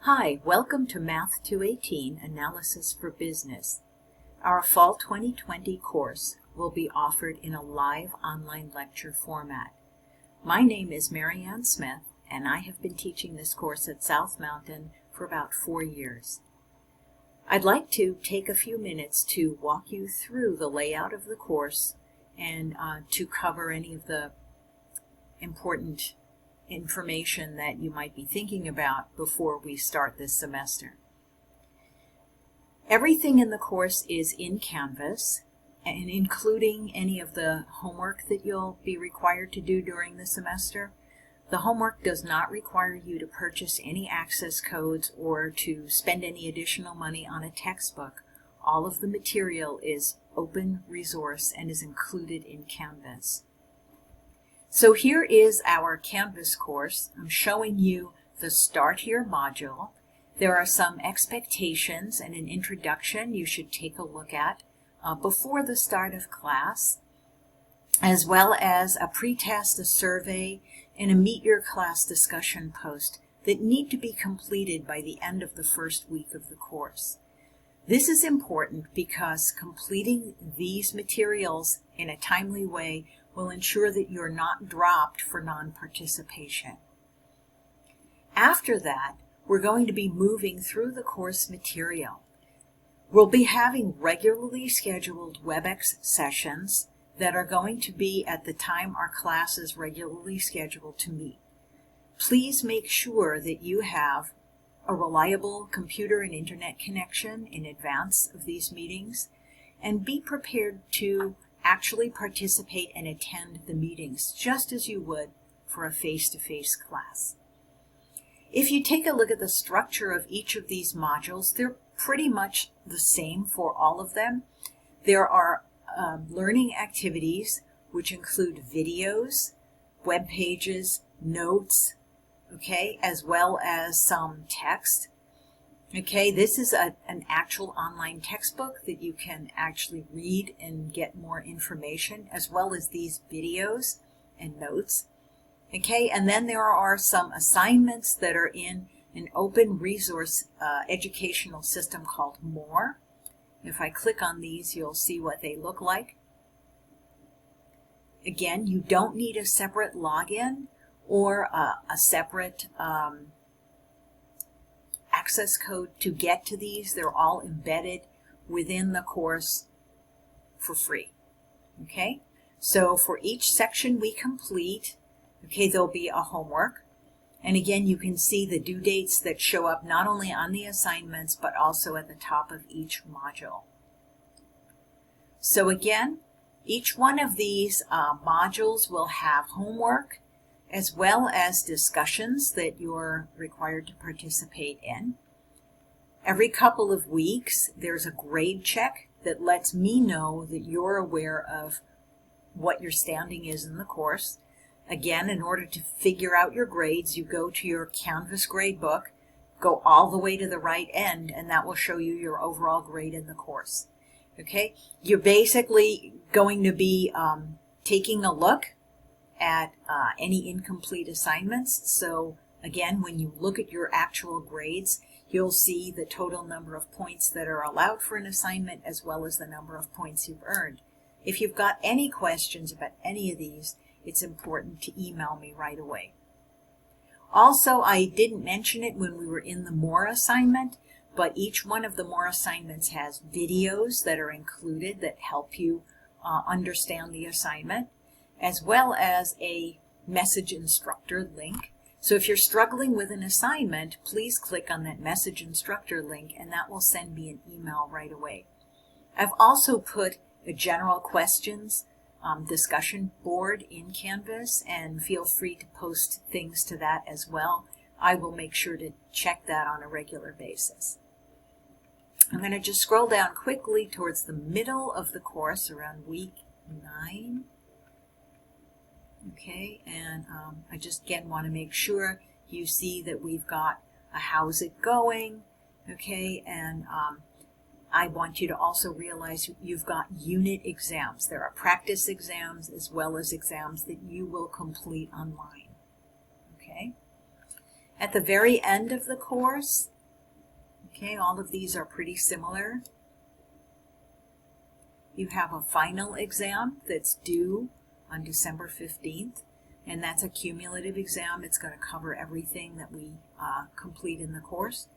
Hi, welcome to MAT218 Analysis for Business. Our Fall 2020 course will be offered in a live online lecture format. My name is Marianne Smith, and I have been teaching this course at South Mountain for about 4 years. I'd like to take a few minutes to walk you through the layout of the course and to cover any of the important information that you might be thinking about before we start this semester. Everything in the course is in Canvas, and including any of the homework that you'll be required to do during the semester. The homework does not require you to purchase any access codes or to spend any additional money on a textbook. All of the material is open resource and is included in Canvas. So here is our Canvas course. I'm showing you the Start Here module. There are some expectations and an introduction you should take a look at before the start of class, as well as a pretest, a survey, and a Meet Your Class discussion post that need to be completed by the end of the first week of the course. This is important because completing these materials in a timely way will ensure that you're not dropped for non-participation. After that, we're going to be moving through the course material. We'll be having regularly scheduled WebEx sessions that are going to be at the time our class is regularly scheduled to meet. Please make sure that you have a reliable computer and internet connection in advance of these meetings, and be prepared to actually participate and attend the meetings just as you would for a face-to-face class. If you take a look at the structure of each of these modules, they're pretty much the same for all of them. There are learning activities which include videos, web pages, notes, okay, as well as some text. Okay, this is an actual online textbook that you can actually read and get more information, as well as these videos and notes. Okay, and then there are some assignments that are in an open resource educational system called More. If I click on these, you'll see what they look like. Again, you don't need a separate login or a separate access code to get to these. They're all embedded within the course for free. Okay, so for each section we complete, okay, there'll be a homework. And again, you can see the due dates that show up not only on the assignments, but also at the top of each module. So again, each one of these modules will have homework, as well as discussions that you're required to participate in. Every couple of weeks, there's a grade check that lets me know that you're aware of what your standing is in the course. Again, in order to figure out your grades, you go to your Canvas grade book, go all the way to the right end, and that will show you your overall grade in the course. Okay, you're basically going to be taking a look at any incomplete assignments. So again, when you look at your actual grades, you'll see the total number of points that are allowed for an assignment, as well as the number of points you've earned. If you've got any questions about any of these, it's important to email me right away. Also, I didn't mention it when we were in the More assignment, but each one of the More assignments has videos that are included that help you understand the assignment, as well as a message instructor link. So if you're struggling with an assignment, please click on that message instructor link, and that will send me an email right away. I've also put a general questions discussion board in Canvas, and feel free to post things to that as well. I will make sure to check that on a regular basis. I'm going to just scroll down quickly towards the middle of the course, around week 9. Okay, and I just again want to make sure you see that we've got a how's it going, okay, and I want you to also realize you've got unit exams. There are practice exams as well as exams that you will complete online. Okay. At the very end of the course, Okay, all of these are pretty similar. You have a final exam that's due on December 15th, and that's a cumulative exam. It's going to cover everything that we complete in the course.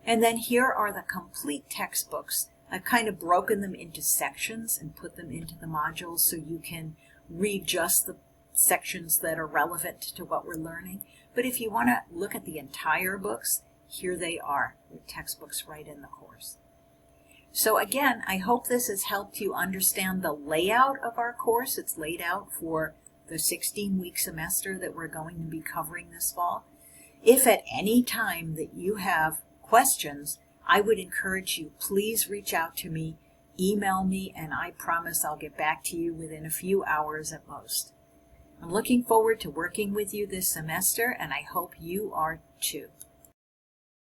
And then here are the complete textbooks. I've kind of broken them into sections and put them into the modules so you can read just the sections that are relevant to what we're learning. But if you want to look at the entire books, here they are, the textbooks right in the course. So again, I hope this has helped you understand the layout of our course. It's laid out for the 16-week semester that we're going to be covering this fall. If at any time that you have questions, I would encourage you, please reach out to me, email me, and I promise I'll get back to you within a few hours at most. I'm looking forward to working with you this semester, and I hope you are too.